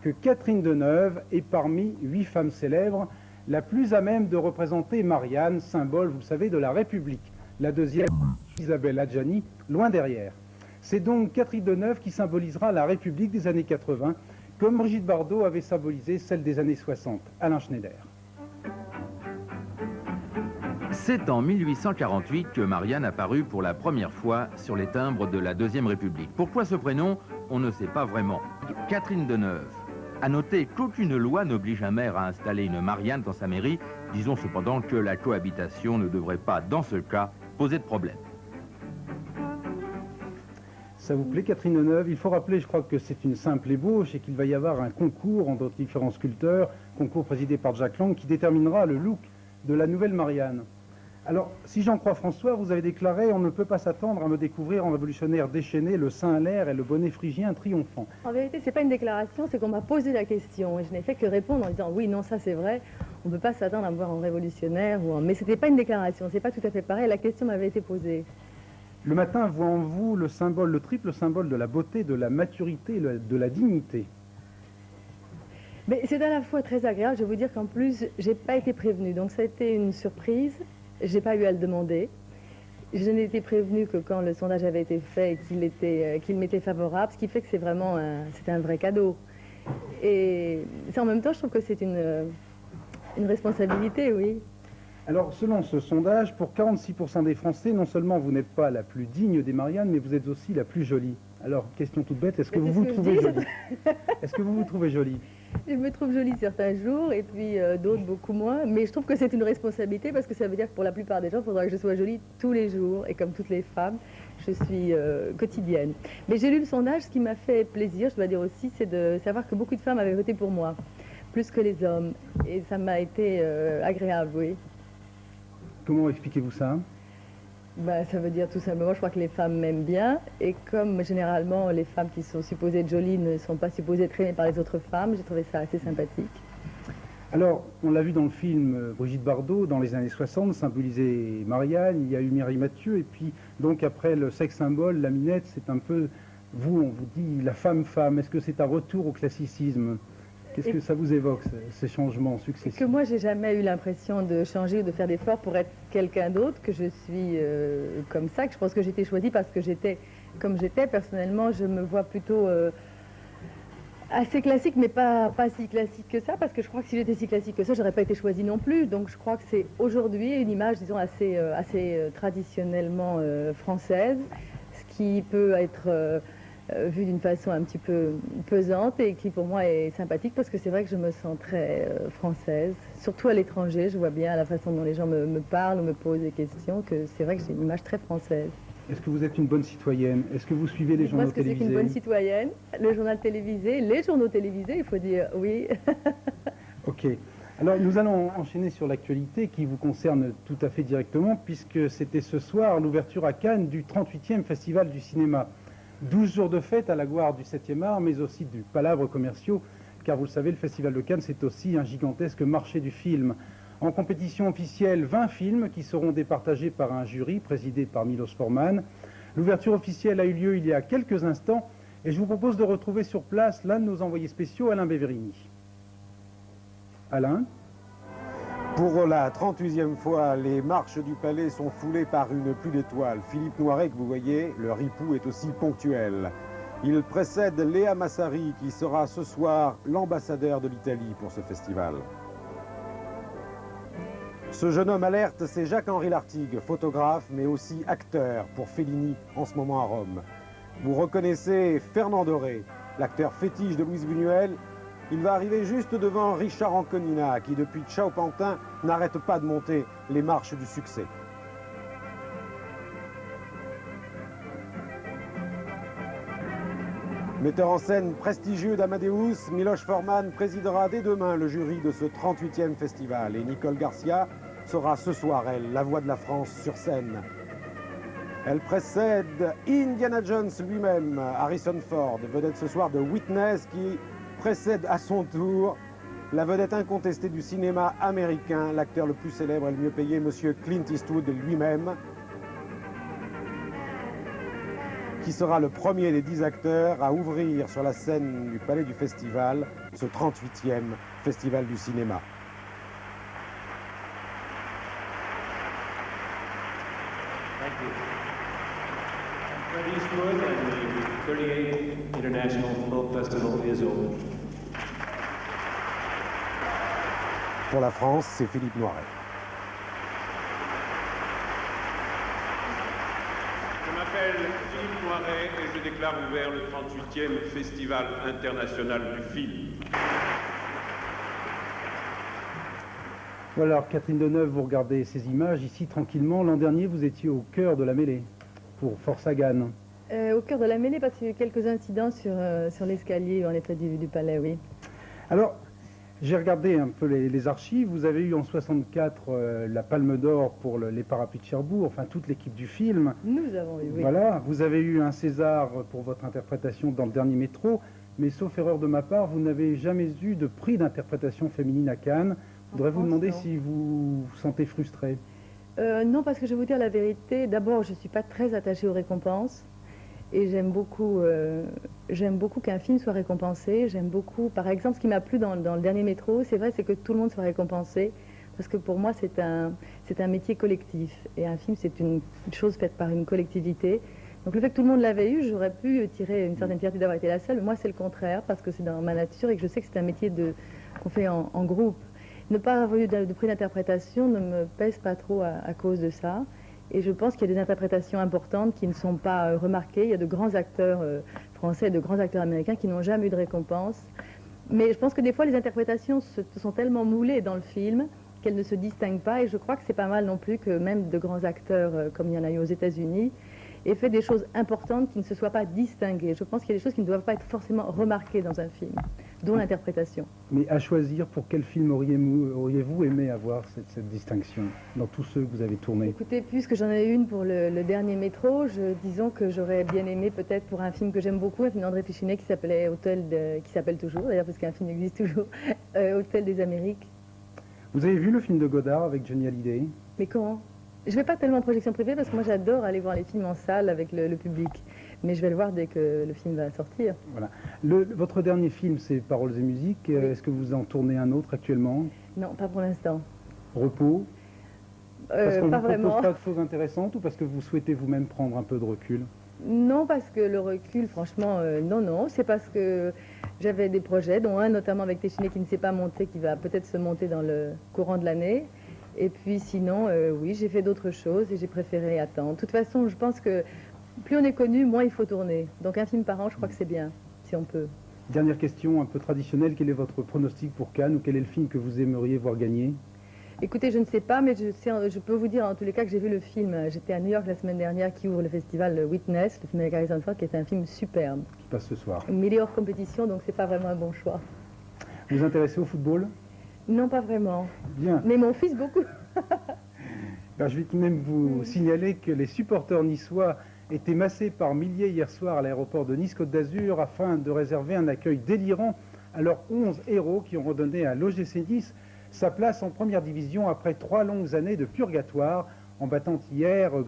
que Catherine Deneuve est parmi 8 femmes célèbres la plus à même de représenter Marianne, symbole, vous le savez, de la République. La deuxième, Isabelle Adjani, loin derrière. C'est donc Catherine Deneuve qui symbolisera la République des années 80, comme Brigitte Bardot avait symbolisé celle des années 60. Alain Schneider. C'est en 1848 que Marianne apparut pour la première fois sur les timbres de la Deuxième République. Pourquoi ce prénom? On ne sait pas vraiment. Catherine Deneuve. À noter qu'aucune loi n'oblige un maire à installer une Marianne dans sa mairie. Disons cependant que la cohabitation ne devrait pas, dans ce cas, poser de problème. Ça vous plaît, Catherine Deneuve? Il faut rappeler, je crois que c'est une simple ébauche et qu'il va y avoir un concours entre différents sculpteurs, concours présidé par Jacques Lang, qui déterminera le look de la nouvelle Marianne. Alors, si j'en crois François, vous avez déclaré « On ne peut pas s'attendre à me découvrir en révolutionnaire déchaîné, le sein à l'air et le bonnet phrygien triomphant ». En vérité, c'est pas une déclaration, c'est qu'on m'a posé la question. Et je n'ai fait que répondre en disant « Oui, non, ça c'est vrai, on ne peut pas s'attendre à me voir en révolutionnaire. » Mais ce n'était pas une déclaration, c'est pas tout à fait pareil, la question m'avait été posée. Le matin voit en vous le symbole, le triple symbole de la beauté, de la maturité et de la dignité. Mais c'est à la fois très agréable, je vais vous dire qu'en plus, j'ai pas été prévenue, donc ça a été une surprise. J'ai pas eu à le demander. Je n'ai été prévenue que quand le sondage avait été fait et qu'il m'était favorable, ce qui fait que c'est vraiment un vrai cadeau. Et en même temps, je trouve que c'est une responsabilité, oui. Alors, selon ce sondage, pour 46% des Français, non seulement vous n'êtes pas la plus digne des Mariannes, mais vous êtes aussi la plus jolie. Alors, question toute bête, est-ce que vous vous trouvez jolie? Est-ce que vous vous trouvez jolie? Je me trouve jolie certains jours et puis d'autres beaucoup moins. Mais je trouve que c'est une responsabilité parce que ça veut dire que pour la plupart des gens, il faudra que je sois jolie tous les jours. Et comme toutes les femmes, je suis quotidienne. Mais j'ai lu le sondage, ce qui m'a fait plaisir, je dois dire aussi, c'est de savoir que beaucoup de femmes avaient voté pour moi, plus que les hommes. Et ça m'a été agréable, oui. Comment expliquez-vous ça? Ben, ça veut dire tout simplement, je crois que les femmes m'aiment bien, et comme généralement les femmes qui sont supposées être jolies ne sont pas supposées être aimées par les autres femmes, j'ai trouvé ça assez sympathique. Alors, on l'a vu dans le film Brigitte Bardot, dans les années 60, symboliser Marianne, il y a eu Mireille Mathieu, et puis donc après le sexe symbole, la minette, c'est un peu, vous, on vous dit la femme-femme, est-ce que c'est un retour au classicisme? Qu'est-ce que ça vous évoque, ces changements successifs? Que moi, j'ai jamais eu l'impression de changer ou de faire d'efforts pour être quelqu'un d'autre, que je suis comme ça, que je pense que j'ai été choisie parce que j'étais comme j'étais. Personnellement, je me vois plutôt assez classique, mais pas si classique que ça, parce que je crois que si j'étais si classique que ça, j'aurais pas été choisie non plus. Donc je crois que c'est aujourd'hui une image, disons, assez traditionnellement française, ce qui peut être vue d'une façon un petit peu pesante et qui pour moi est sympathique parce que c'est vrai que je me sens très française, surtout à l'étranger. Je vois bien à la façon dont les gens me parlent ou me posent des questions que c'est vrai que j'ai une image très française. Est-ce que vous êtes une bonne citoyenne? Est-ce que vous suivez les journaux télévisés? Est-ce que c'est une bonne citoyenne? Le journal télévisé, les journaux télévisés, il faut dire oui. Ok. Alors nous allons enchaîner sur l'actualité qui vous concerne tout à fait directement puisque c'était ce soir l'ouverture à Cannes du 38e Festival du cinéma. 12 jours de fête à la gloire du 7e art, mais aussi du palabre commerciaux, car vous le savez, le Festival de Cannes, c'est aussi un gigantesque marché du film. En compétition officielle, 20 films qui seront départagés par un jury présidé par Miloš Forman. L'ouverture officielle a eu lieu il y a quelques instants, et je vous propose de retrouver sur place l'un de nos envoyés spéciaux, Alain Beverini. Alain? Pour la 38e fois, les marches du palais sont foulées par une pluie d'étoiles. Philippe Noiret, que vous voyez, le ripou est aussi ponctuel. Il précède Léa Massari, qui sera ce soir l'ambassadeur de l'Italie pour ce festival. Ce jeune homme alerte, c'est Jacques-Henri Lartigue, photographe, mais aussi acteur pour Fellini en ce moment à Rome. Vous reconnaissez Fernand Doré, l'acteur fétiche de Louise Buñuel. Il va arriver juste devant Richard Anconina, qui depuis Ciao Pantin n'arrête pas de monter les marches du succès. Metteur en scène prestigieux d'Amadeus, Miloš Forman présidera dès demain le jury de ce 38e festival. Et Nicole Garcia sera ce soir, elle, la voix de la France sur scène. Elle précède Indiana Jones lui-même, Harrison Ford, vedette ce soir de Witness, qui précède à son tour la vedette incontestée du cinéma américain, l'acteur le plus célèbre et le mieux payé, monsieur Clint Eastwood lui-même, qui sera le premier des 10 acteurs à ouvrir sur la scène du Palais du Festival ce 38e Festival du cinéma. Thank you. Fred Eastwood and the 38th International Film Festival is open. Pour la France, c'est Philippe Noiret. Je m'appelle Philippe Noiret et je déclare ouvert le 38e Festival international du film. Voilà, alors Catherine Deneuve, vous regardez ces images ici tranquillement. L'an dernier, vous étiez au cœur de la mêlée pour Force Hagan. Au cœur de la mêlée, parce qu'il y a eu quelques incidents sur l'escalier en état du palais, oui. Alors, j'ai regardé un peu les archives. Vous avez eu en 64 la Palme d'Or pour les Parapluies de Cherbourg, enfin toute l'équipe du film. Nous avons eu, oui. Voilà, vous avez eu un César pour votre interprétation dans Le Dernier Métro, mais sauf erreur de ma part, vous n'avez jamais eu de prix d'interprétation féminine à Cannes. Je voudrais vous demander si vous vous sentez frustré. Non, parce que je vais vous dire la vérité. D'abord, je ne suis pas très attachée aux récompenses. Et j'aime beaucoup qu'un film soit récompensé. J'aime beaucoup, par exemple, ce qui m'a plu dans Le Dernier Métro, c'est vrai, c'est que tout le monde soit récompensé. Parce que pour moi, c'est un métier collectif. Et un film, c'est une chose faite par une collectivité. Donc le fait que tout le monde l'avait eu, j'aurais pu tirer une certaine fierté d'avoir été la seule. Moi, c'est le contraire, parce que c'est dans ma nature et que je sais que c'est un métier qu'on fait en groupe. Ne pas avoir eu de prix d'interprétation ne me pèse pas trop à cause de ça. Et je pense qu'il y a des interprétations importantes qui ne sont pas remarquées. Il y a de grands acteurs français et de grands acteurs américains qui n'ont jamais eu de récompense. Mais je pense que des fois, les interprétations sont tellement moulées dans le film qu'elles ne se distinguent pas. Et je crois que c'est pas mal non plus que même de grands acteurs, comme il y en a eu aux États-Unis, aient fait des choses importantes qui ne se soient pas distinguées. Je pense qu'il y a des choses qui ne doivent pas être forcément remarquées dans un film, dont l'interprétation. Mais à choisir, pour quel film auriez-vous aimé avoir cette distinction dans tous ceux que vous avez tournés? Écoutez, puisque j'en ai une pour le Dernier Métro, disons que j'aurais bien aimé peut-être pour un film que j'aime beaucoup, un film d'André Fichinet qui s'appelle toujours, d'ailleurs parce qu'un film existe toujours, Hôtel des Amériques. Vous avez vu le film de Godard avec Johnny Hallyday? Mais comment? Je ne vais pas tellement en projection privée parce que moi j'adore aller voir les films en salle avec le public. Mais je vais le voir dès que le film va sortir. Voilà. Votre dernier film, c'est Paroles et musique. Oui. Est-ce que vous en tournez un autre actuellement? Non, pas pour l'instant. Repos? Parce qu'on ne Pas vous vraiment. propose pas de choses intéressantes ou parce que vous souhaitez vous-même prendre un peu de recul? Non, parce que le recul, franchement, non. C'est parce que j'avais des projets, dont un notamment avec Téchiné qui ne s'est pas monté, qui va peut-être se monter dans le courant de l'année. Et puis sinon, oui, j'ai fait d'autres choses et j'ai préféré attendre. De toute façon, je pense que plus on est connu, moins il faut tourner. Donc un film par an, je crois que c'est bien, si on peut. Dernière question un peu traditionnelle, quel est votre pronostic pour Cannes ou quel est le film que vous aimeriez voir gagner? Écoutez, je ne sais pas, mais je peux vous dire en tous les cas que j'ai vu le film. J'étais à New York la semaine dernière qui ouvre le festival Witness, le film avec Harrison Ford, qui est un film superbe. Qui passe ce soir. Mais il est hors compétition, donc c'est pas vraiment un bon choix. Vous vous intéressez au football? Non, pas vraiment. Bien. Mais mon fils, beaucoup. Ben, je vais tout de même vous signaler que les supporters niçois étaient massés par milliers hier soir à l'aéroport de Nice-Côte d'Azur afin de réserver un accueil délirant à leurs 11 héros qui ont redonné à l'OGC Nice sa place en première division après 3 longues années de purgatoire en battant hier